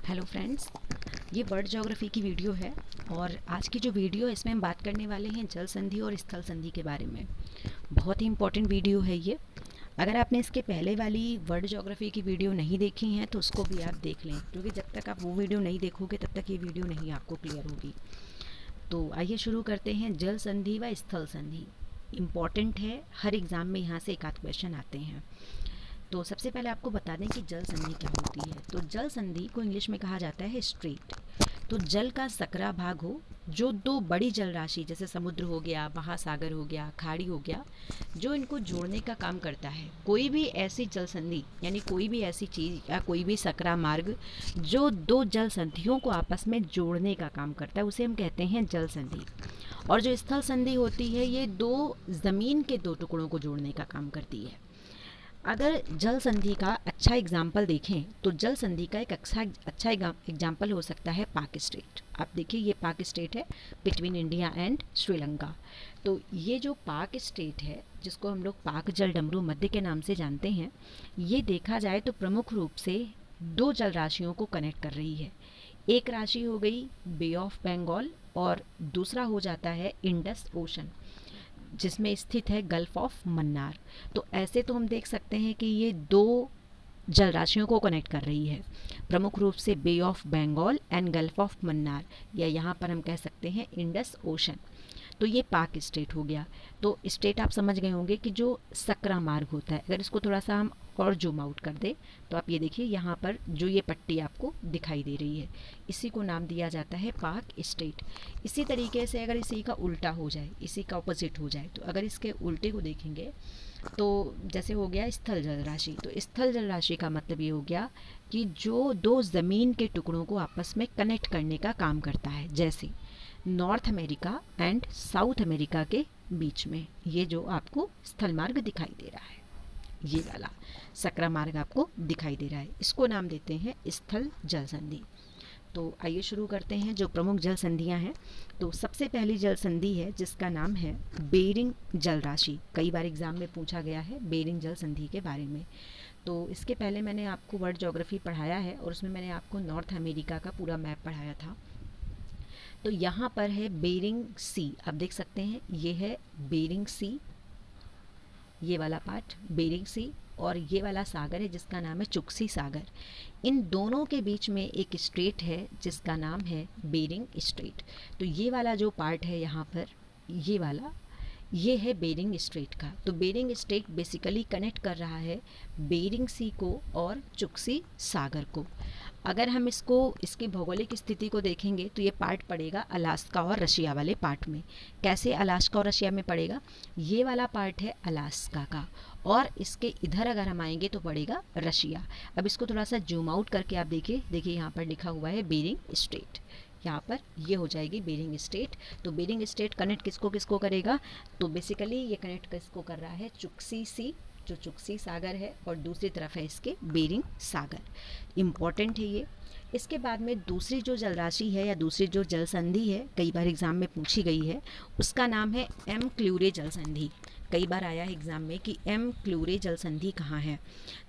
Hello friends, ये world geography की video है और आज की जो वीडियो है इसमें हम बात करने वाले हैं जल संधि और स्थल संधि के बारे में। बहुत ही इंपॉर्टेंट वीडियो है ये। अगर आपने इसके पहले वाली वर्ल्ड ज्योग्राफी की वीडियो नहीं देखी हैं तो उसको भी आप देख लें, क्योंकि जब तक आप वो वीडियो नहीं देखोगे तब तक ये वीडियो नहीं आपको क्लियर होगी। तो आइए शुरू करते हैं। जल संधि व स्थल संधि इम्पॉर्टेंट है, हर एग्ज़ाम में यहाँ से एक आध क्वेश्चन आते हैं। तो सबसे पहले आपको बता दें कि जल संधि क्या होती है। तो जल संधि को इंग्लिश में कहा जाता है स्ट्रेट। तो जल का सकरा भाग हो जो दो बड़ी जल राशि जैसे समुद्र हो गया, महासागर हो गया, खाड़ी हो गया, जो इनको जोड़ने का काम करता है। कोई भी ऐसी जल संधि यानी कोई भी ऐसी चीज़ या कोई भी सकरा मार्ग जो दो जल संधियों को आपस में जोड़ने का काम करता है उसे हम कहते हैं जल संधि। और जो स्थल संधि होती है ये दो ज़मीन के दो टुकड़ों को जोड़ने का काम करती है। अगर जल संधि का अच्छा एग्जाम्पल देखें तो जल संधि का एक अच्छा एग्जाम्पल हो सकता है पाक स्टेट। आप देखिए ये पाक स्टेट है बिटवीन इंडिया एंड श्रीलंका। तो ये जो पाक स्टेट है जिसको हम लोग पाक जल डमरू मध्य के नाम से जानते हैं, ये देखा जाए तो प्रमुख रूप से दो जल राशियों को कनेक्ट कर रही है। एक राशि हो गई बे ऑफ बंगाल और दूसरा हो जाता है इंडस ओशन जिसमें स्थित है गल्फ ऑफ मन्नार। तो ऐसे तो हम देख सकते हैं कि ये दो जल राशियों को कनेक्ट कर रही है, प्रमुख रूप से Bay of Bengal and Gulf of Mannar, या यहाँ पर हम कह सकते हैं इंडस ओशन। तो ये पाक स्टेट हो गया। तो स्टेट आप समझ गए होंगे कि जो सकरा मार्ग होता है। अगर इसको थोड़ा सा हम और जूम आउट कर दे तो आप ये देखिए यहाँ पर जो ये पट्टी आपको दिखाई दे रही है, इसी को नाम दिया जाता है पाक स्टेट। इसी तरीके से अगर इसी का उल्टा हो जाए, इसी का ऑपोजिट हो जाए, तो अगर इसके उल्टे को देखेंगे तो जैसे हो गया स्थल जल राशि। तो स्थल जल राशि का मतलब ये हो गया कि जो दो ज़मीन के टुकड़ों को आपस में कनेक्ट करने का काम करता है, जैसे north America and south America के बीच में ये जो आपको स्थल मार्ग दिखाई दे रहा है, ये वाला सकरा मार्ग आपको दिखाई दे रहा है, इसको नाम देते हैं स्थल जल संधि। तो आइए शुरू करते हैं जो प्रमुख जल संधियां हैं। तो सबसे पहली जल संधि है जिसका नाम है बेरिंग जल राशि। कई बार एग्जाम में पूछा गया है बेरिंग जल संधि के बारे में। तो इसके पहले मैंने आपको वर्ल्ड ज्योग्राफी पढ़ाया है और उसमें मैंने आपको नॉर्थ अमेरिका का पूरा मैप पढ़ाया था। तो यहाँ पर है बेरिंग सी, आप देख सकते हैं ये है बेरिंग सी, ये वाला पार्ट बेरिंग सी, और ये वाला सागर है जिसका नाम है चुक्सी सागर। इन दोनों के बीच में एक स्ट्रेट है जिसका नाम है बेरिंग स्ट्रेट। तो ये वाला जो पार्ट है यहाँ पर, ये वाला, ये है बेरिंग स्ट्रेट का। तो बेरिंग स्ट्रेट बेसिकली कनेक्ट कर रहा है बेरिंग सी को और चुक्सी सागर को। अगर हम इसको इसकी भौगोलिक स्थिति को देखेंगे तो ये पार्ट पड़ेगा अलास्का और रशिया वाले पार्ट में। कैसे अलास्का और रशिया में पड़ेगा? ये वाला पार्ट है अलास्का का और इसके इधर अगर हम आएंगे तो पड़ेगा रशिया। अब इसको थोड़ा सा जूम आउट करके आप देखिए यहाँ पर लिखा हुआ है बेरिंग स्ट्रेट, यहाँ पर ये हो जाएगी बेरिंग स्ट्रेट। तो बेरिंग स्ट्रेट कनेक्ट किसको किसको करेगा? तो बेसिकली ये कनेक्ट किसको कर रहा है? चुक्सी सी, जो चुक्सी सागर है, और दूसरी तरफ है इसके बेरिंग सागर। इम्पॉर्टेंट है ये। इसके बाद में दूसरी जो जल राशि है या दूसरी जो जल संधि है, कई बार एग्जाम में पूछी गई है, उसका नाम है एम क्लूरे जल संधि। कई बार आया है एग्जाम में कि एम क्लूरे जल संधि कहाँ है।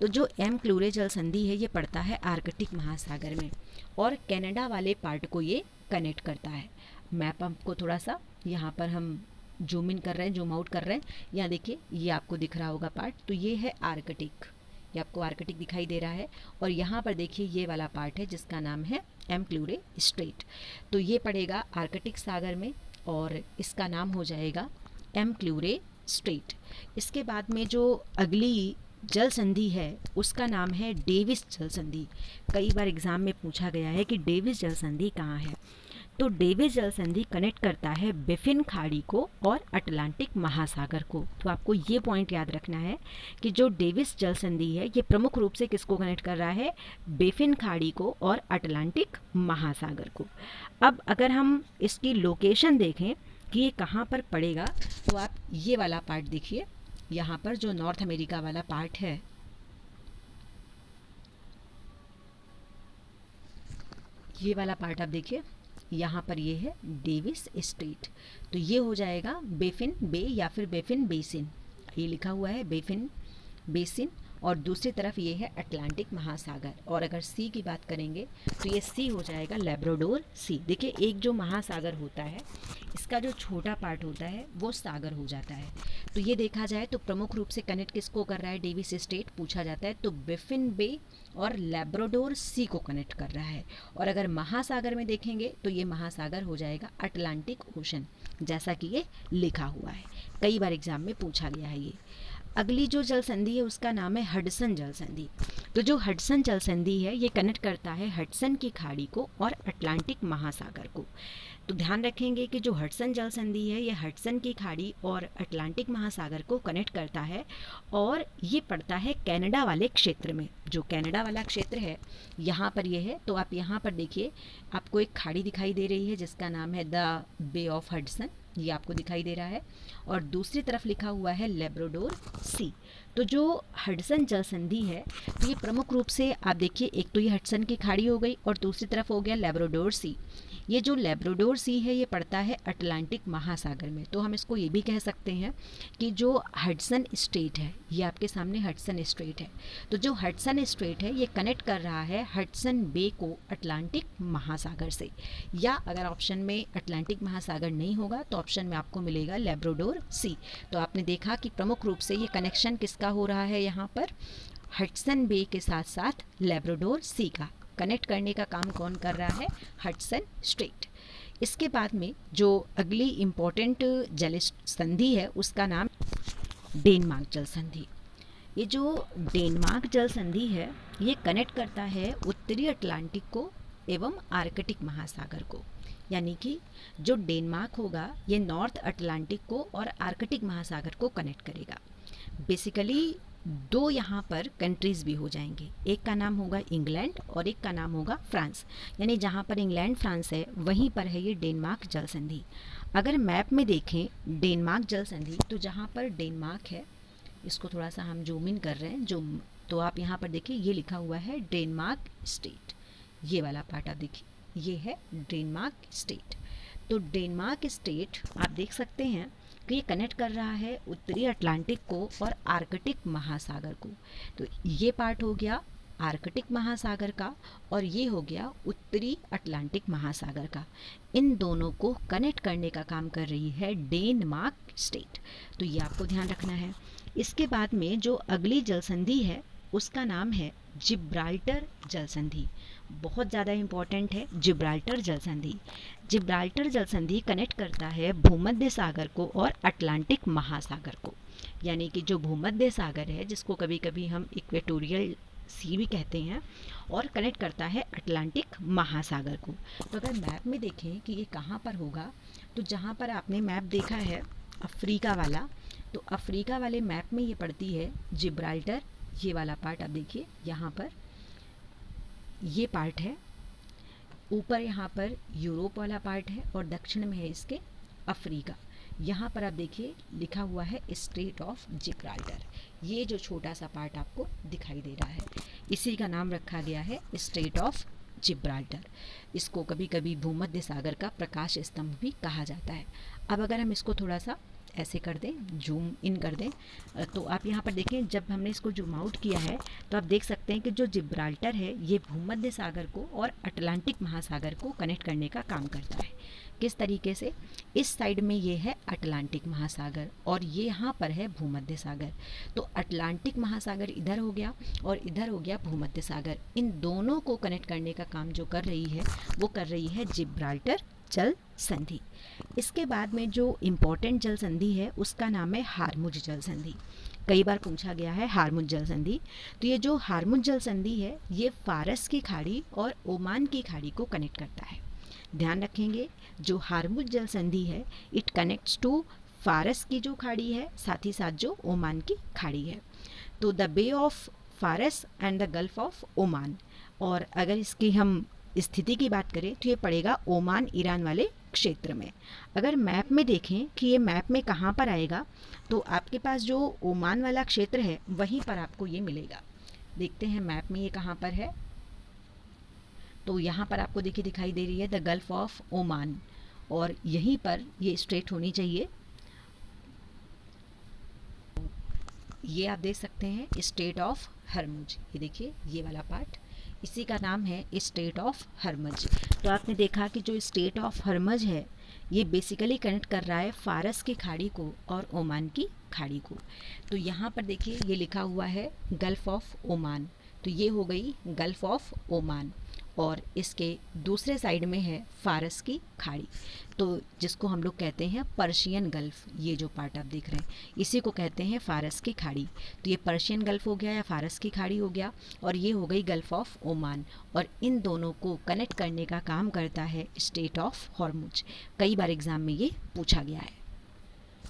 तो जो एम क्लूरे जल संधि है ये पड़ता है आर्कटिक महासागर में और कनाडा वाले पार्ट को ये कनेक्ट करता है। मैप आपको थोड़ा सा यहाँ पर हम जूम इन कर रहे हैं, जूम आउट कर रहे हैं। यहाँ देखिए ये आपको दिख रहा होगा पार्ट, तो ये है आर्कटिक, ये आपको आर्कटिक दिखाई दे रहा है। और यहाँ पर देखिए ये वाला पार्ट है जिसका नाम है एम क्लूरे स्ट्रेट। तो ये पड़ेगा आर्कटिक सागर में और इसका नाम हो जाएगा एम क्लूरे स्ट्रेट। इसके बाद में जो अगली जल संधि है उसका नाम है डेविस जल संधि। कई बार एग्जाम में पूछा गया है कि डेविस जल संधि कहाँ है। तो डेविस जल संधि कनेक्ट करता है बेफिन खाड़ी को और अटलांटिक महासागर को। तो आपको ये पॉइंट याद रखना है कि जो डेविस जल संधि है ये प्रमुख रूप से किसको कनेक्ट कर रहा है? बेफिन खाड़ी को और अटलांटिक महासागर को। अब अगर हम इसकी लोकेशन देखें कि ये कहाँ पर पड़ेगा, तो आप ये वाला पार्ट देखिए, यहाँ पर जो नॉर्थ अमेरिका वाला पार्ट है, ये वाला पार्ट आप देखिए, यहाँ पर ये है डेविस स्ट्रेट। तो ये हो जाएगा बेफिन बे या फिर बेफिन बेसिन, ये लिखा हुआ है बेफिन बेसिन। और दूसरी तरफ ये है अटलांटिक महासागर। और अगर सी की बात करेंगे तो ये सी हो जाएगा लैब्राडोर सी। देखिए एक जो महासागर होता है इसका जो छोटा पार्ट होता है वो सागर हो जाता है। तो ये देखा जाए तो प्रमुख रूप से कनेक्ट किसको कर रहा है, डेविस स्ट्रेट पूछा जाता है तो बिफिन बे और लैब्राडोर सी को कनेक्ट कर रहा है। और अगर महासागर में देखेंगे तो ये महासागर हो जाएगा अटलांटिक ओशन, जैसा कि ये लिखा हुआ है, कई बार एग्जाम में पूछा गया है ये। अगली जो जल संधि है उसका नाम है हडसन जल संधि। तो जो हडसन जल संधि है ये कनेक्ट करता है हडसन की खाड़ी को और अटलांटिक महासागर को। तो ध्यान रखेंगे कि जो हडसन जल संधि है ये हडसन की खाड़ी और अटलांटिक महासागर को कनेक्ट करता है और ये पड़ता है कनाडा वाले क्षेत्र में। जो कनाडा वाला क्षेत्र है यहाँ पर ये है। तो आप यहाँ पर देखिए आपको एक खाड़ी दिखाई दे रही है जिसका नाम है द बे ऑफ हडसन, ये आपको दिखाई दे रहा है। और दूसरी तरफ लिखा हुआ है लैब्राडोर सी। तो जो हडसन जल संधि है तो ये प्रमुख रूप से आप देखिए एक तो ये हडसन की खाड़ी हो गई और दूसरी तरफ हो गया लैब्राडोर सी। ये जो लैब्राडोर सी है ये पड़ता है अटलांटिक महासागर में। तो हम इसको ये भी कह सकते हैं कि जो हडसन स्ट्रेट है, ये आपके सामने हडसन स्ट्रेट है, तो जो हडसन स्ट्रेट है ये कनेक्ट कर रहा है हडसन बे को अटलांटिक महासागर से। या अगर ऑप्शन में अटलांटिक महासागर नहीं होगा तो ऑप्शन में आपको मिलेगा लैब्राडोर सी। तो आपने देखा कि प्रमुख रूप से ये कनेक्शन किसका हो रहा है, यहाँ पर हडसन बे के साथ साथ लैब्राडोर सी का कनेक्ट करने का काम कौन कर रहा है, हडसन स्ट्रेट। इसके बाद में जो अगली इम्पोर्टेंट जल संधि है उसका नाम डेनमार्क जल संधि। ये जो डेनमार्क जल संधि है ये कनेक्ट करता है उत्तरी अटलांटिक को एवं आर्कटिक महासागर को। यानी कि जो डेनमार्क होगा ये नॉर्थ अटलांटिक को और आर्कटिक महासागर को कनेक्ट करेगा। बेसिकली दो यहाँ पर कंट्रीज़ भी हो जाएंगे, एक का नाम होगा इंग्लैंड और एक का नाम होगा फ्रांस। यानी जहाँ पर इंग्लैंड फ्रांस है वहीं पर है ये डेनमार्क जल संधि। अगर मैप में देखें डेनमार्क जल संधि तो जहाँ पर डेनमार्क है, इसको थोड़ा सा हम जूम इन कर रहे हैं तो आप यहाँ पर देखिए ये लिखा हुआ है डेनमार्क स्टेट। ये वाला पार्ट आप देखिए ये है डेनमार्क स्टेट। तो डेनमार्क स्टेट आप देख सकते हैं कि ये कनेक्ट कर रहा है उत्तरी अटलांटिक को और आर्कटिक महासागर को। तो ये पार्ट हो गया आर्कटिक महासागर का और ये हो गया उत्तरी अटलांटिक महासागर का। इन दोनों को कनेक्ट करने का काम कर रही है डेनमार्क स्टेट। तो ये आपको ध्यान रखना है। इसके बाद में जो अगली जल संधि है उसका नाम है जिब्राल्टर जल संधि। बहुत ज़्यादा इम्पॉर्टेंट है जिब्राल्टर जल संधि। जिब्राल्टर जल संधि कनेक्ट करता है भूमध्य सागर को और अटलांटिक महासागर को। यानी कि जो भूमध्य सागर है जिसको कभी कभी हम इक्वेटोरियल सी भी कहते हैं और कनेक्ट करता है अटलांटिक महासागर को। तो अगर मैप में देखें कि ये कहाँ पर होगा तो जहाँ पर आपने मैप देखा है अफ्रीका वाला, तो अफ्रीका वाले मैप में ये पड़ती है जिब्राल्टर। ये वाला पार्ट आप देखिए यहाँ पर ये पार्ट है, ऊपर यहाँ पर यूरोप वाला पार्ट है और दक्षिण में है इसके अफ्रीका। यहाँ पर आप देखिए लिखा हुआ है स्ट्रेट ऑफ जिब्राल्टर। ये जो छोटा सा पार्ट आपको दिखाई दे रहा है इसी का नाम रखा गया है स्ट्रेट ऑफ जिब्राल्टर। इसको कभी कभी भूमध्य सागर का प्रकाश स्तंभ भी कहा जाता है। अब अगर हम इसको थोड़ा सा ऐसे कर दें, जूम इन कर दें, तो आप यहाँ पर देखें जब हमने इसको जूम आउट किया है तो आप देख सकते हैं कि जो जिब्राल्टर है ये भूमध्य सागर को और अटलांटिक महासागर को कनेक्ट करने का काम करता है। किस तरीके से, इस साइड में ये है अटलांटिक महासागर और ये यहाँ पर है भूमध्य सागर। तो अटलांटिक महासागर इधर हो गया और इधर हो गया भूमध्य सागर। इन दोनों को कनेक्ट करने का काम जो कर रही है वो कर रही है जिब्राल्टर जल संधि। इसके बाद में जो इम्पोर्टेंट जल संधि है उसका नाम है हारमुज जल संधि। कई बार पूछा गया है हारमुज जल संधि। तो ये जो हारमुज जल संधि है ये फारस की खाड़ी और ओमान की खाड़ी को कनेक्ट करता है। ध्यान रखेंगे जो हारमुज जल संधि है इट कनेक्ट्स टू फारस की जो खाड़ी है साथ ही साथ जो ओमान की खाड़ी है। तो द बे ऑफ फारस and the gulf of Oman. और अगर इसकी हम स्थिति की बात करें तो ये पड़ेगा ओमान ईरान वाले क्षेत्र में। अगर मैप में देखें कि ये मैप में कहाँ पर आएगा तो आपके पास जो ओमान वाला क्षेत्र है वहीं पर आपको ये मिलेगा। देखते हैं मैप में ये कहाँ पर है। तो यहाँ पर आपको देखिए दिखाई दे रही है द गल्फ ऑफ ओमान और यहीं पर ये स्ट्रेट होनी चाहिए। ये आप देख सकते हैं स्टेट ऑफ हर्मुज, ये देखिए ये वाला पार्ट, इसी का नाम है स्टेट ऑफ हर्मज। तो आपने देखा कि जो स्टेट ऑफ हर्मज है ये बेसिकली कनेक्ट कर रहा है फारस की खाड़ी को और ओमान की खाड़ी को। तो यहाँ पर देखिए ये लिखा हुआ है गल्फ़ ऑफ ओमान, तो ये हो गई गल्फ़ ऑफ ओमान, और इसके दूसरे साइड में है फारस की खाड़ी, तो जिसको हम लोग कहते हैं पर्शियन गल्फ़। ये जो पार्ट आप देख रहे हैं इसी को कहते हैं फारस की खाड़ी। तो ये पर्शियन गल्फ़ हो गया या फारस की खाड़ी हो गया, और ये हो गई गल्फ़ ऑफ ओमान, और इन दोनों को कनेक्ट करने का काम करता है स्टेट ऑफ हॉर्मुज। कई बार एग्ज़ाम में ये पूछा गया है।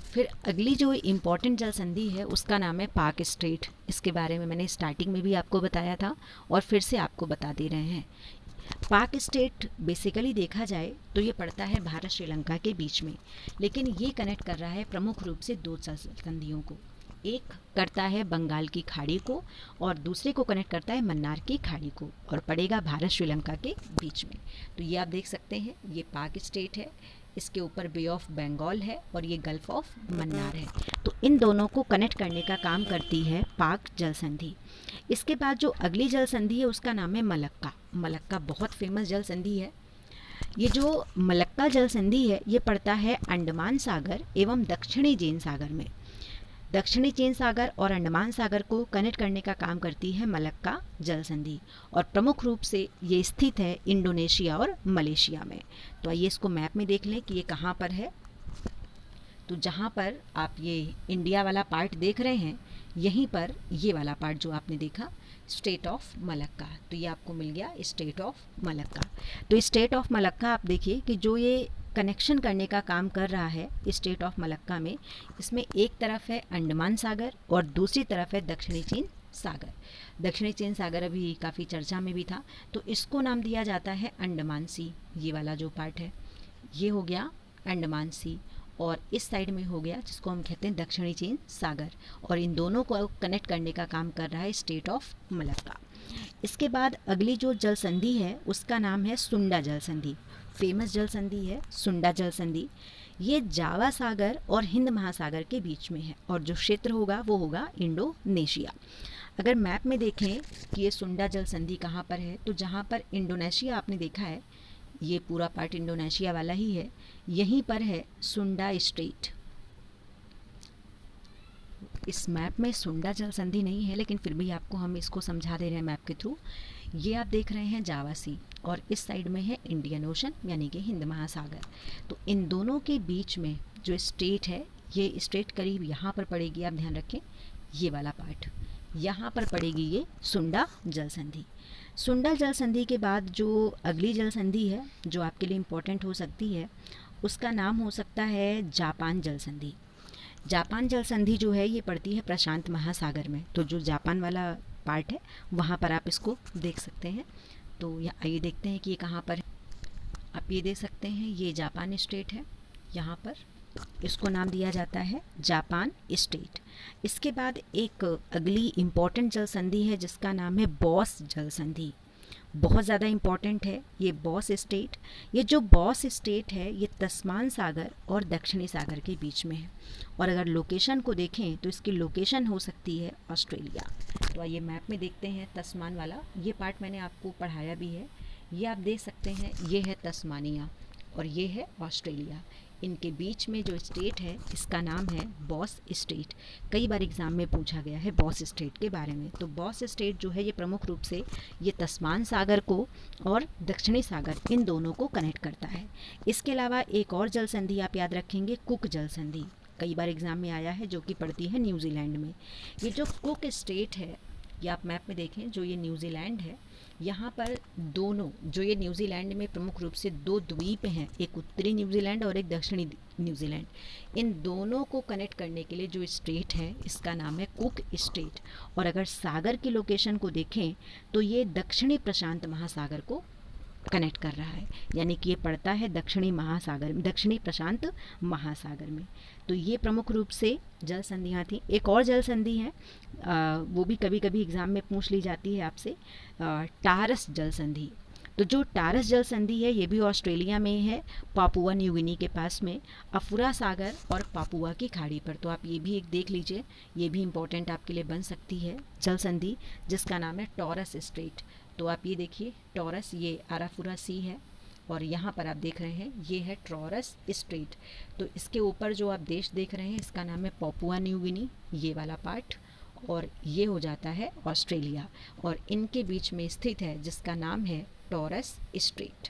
फिर अगली जो इम्पॉर्टेंट जल संधि है उसका नाम है पाक स्ट्रेट। इसके बारे में मैंने स्टार्टिंग में भी आपको बताया था और फिर से आपको बता दे रहे हैं। पाक स्टेट बेसिकली देखा जाए तो ये पड़ता है भारत श्रीलंका के बीच में, लेकिन ये कनेक्ट कर रहा है प्रमुख रूप से दो जल संधियों को। एक करता है बंगाल की खाड़ी को और दूसरे को कनेक्ट करता है मन्नार की खाड़ी को, और पड़ेगा भारत श्रीलंका के बीच में। तो ये आप देख सकते हैं ये पाक स्टेट है, इसके ऊपर बे ऑफ बंगाल है और ये गल्फ़ ऑफ मन्नार है। तो इन दोनों को कनेक्ट करने का काम करती है पाक जल संधि। इसके बाद जो अगली जल संधि है उसका नाम है मलक्का। मलक्का बहुत फेमस जल संधि है। ये जो मलक्का जल संधि है ये पड़ता है अंडमान सागर एवं दक्षिणी चीन सागर में। दक्षिणी चीन सागर और अंडमान सागर को कनेक्ट करने का काम करती है मलक्का जल संधि, और प्रमुख रूप से ये स्थित है इंडोनेशिया और मलेशिया में। तो आइए इसको मैप में देख लें कि ये कहाँ पर है। तो जहाँ पर आप ये इंडिया वाला पार्ट देख रहे हैं यहीं पर ये वाला पार्ट जो आपने देखा स्टेट ऑफ मलक्का, तो ये आपको मिल गया स्टेट ऑफ मलक्का। तो स्टेट ऑफ मलक्का आप देखिए कि जो ये कनेक्शन करने का काम कर रहा है स्टेट ऑफ मलक्का में, इसमें एक तरफ है अंडमान सागर और दूसरी तरफ है दक्षिणी चीन सागर। दक्षिणी चीन सागर अभी काफ़ी चर्चा में भी था, तो इसको नाम दिया जाता है अंडमान सी। ये वाला जो पार्ट है ये हो गया अंडमान सी, और इस साइड में हो गया जिसको हम कहते हैं दक्षिणी चीन सागर, और इन दोनों को कनेक्ट करने का काम कर रहा है स्टेट ऑफ मलक्का। इसके बाद अगली जो जल संधि है उसका नाम है सुंडा जल संधि। फेमस जल संधि है सुंडा जल संधि। ये जावा सागर और हिंद महासागर के बीच में है, और जो क्षेत्र होगा वो होगा इंडोनेशिया। अगर मैप में देखें कि ये सुंडा जल संधि कहाँ पर है, तो जहाँ पर इंडोनेशिया आपने देखा है ये पूरा पार्ट इंडोनेशिया वाला ही है, यहीं पर है सुंडा स्ट्रेट। इस मैप में सुंडा जल संधि नहीं है, लेकिन फिर भी आपको हम इसको समझा दे रहे हैं मैप के थ्रू। ये आप देख रहे हैं जावा सी, और इस साइड में है इंडियन ओशन यानी कि हिंद महासागर। तो इन दोनों के बीच में जो स्टेट है ये स्टेट करीब यहाँ पर पड़ेगी। आप ध्यान रखें ये वाला पार्ट यहाँ पर पड़ेगी ये सुंडा जल संधि। सुंडा जल संधि के बाद जो अगली जल संधि है जो आपके लिए इम्पोर्टेंट हो सकती है उसका नाम हो सकता है जापान जल संधि। जापान जल संधि जो है ये पड़ती है प्रशांत महासागर में। तो जो जापान वाला पार्ट है वहाँ पर आप इसको देख सकते हैं। तो यहाँ आइए देखते हैं कि ये कहाँ पर है। आप ये देख सकते हैं ये जापान स्टेट है, यहाँ पर इसको नाम दिया जाता है जापान स्टेट। इसके बाद एक अगली इम्पॉर्टेंट जल संधि है जिसका नाम है बॉस जल संधि। बहुत ज़्यादा इम्पॉर्टेंट है ये बॉस स्टेट। ये जो बॉस स्टेट है ये तस्मान सागर और दक्षिणी सागर के बीच में है, और अगर लोकेशन को देखें तो इसकी लोकेशन हो सकती है ऑस्ट्रेलिया। तो आइए मैप में देखते हैं तस्मान वाला, ये पार्ट मैंने आपको पढ़ाया भी है। ये आप देख सकते हैं ये है तस्मानिया और ये है ऑस्ट्रेलिया। इनके बीच में जो स्टेट है इसका नाम है बॉस स्टेट। कई बार एग्ज़ाम में पूछा गया है बॉस स्टेट के बारे में। तो बॉस स्टेट जो है ये प्रमुख रूप से ये तस्मान सागर को और दक्षिणी सागर इन दोनों को कनेक्ट करता है। इसके अलावा एक और जल संधि आप याद रखेंगे कुक जल संधि, कई बार एग्ज़ाम में आया है, जो कि पड़ती है न्यूजीलैंड में। ये जो कुक स्टेट है ये आप मैप में देखें जो ये न्यूजीलैंड है, यहाँ पर दोनों जो ये न्यूजीलैंड में प्रमुख रूप से दो द्वीप हैं, एक उत्तरी न्यूजीलैंड और एक दक्षिणी न्यूजीलैंड। इन दोनों को कनेक्ट करने के लिए जो स्टेट है इसका नाम है कुक स्टेट। और अगर सागर की लोकेशन को देखें तो ये दक्षिणी प्रशांत महासागर को कनेक्ट कर रहा है, यानी कि ये पड़ता है दक्षिणी महासागर, दक्षिणी प्रशांत महासागर में। तो ये प्रमुख रूप से जल संधियाँ थी। एक और जल संधि है वो भी कभी कभी एग्ज़ाम में पूछ ली जाती है आपसे, टारस जल संधि। तो जो टारस जल संधि है ये भी ऑस्ट्रेलिया में है, पापुआ न्यू गिनी के पास में, अफुरा सागर और पापुआ की खाड़ी पर। तो आप ये भी एक देख लीजिए, ये भी इम्पोर्टेंट आपके लिए बन सकती है जल संधि, जिसका नाम है टॉरस स्ट्रेट। तो आप ये देखिए, टॉरस ये आराफुरा सी है और यहाँ पर आप देख रहे हैं ये है टॉरस स्ट्रेट। तो इसके ऊपर जो आप देश देख रहे हैं इसका नाम है पापुआ न्यू गिनी, ये वाला पार्ट, और ये हो जाता है ऑस्ट्रेलिया, और इनके बीच में स्थित है जिसका नाम है टॉरस स्ट्रेट।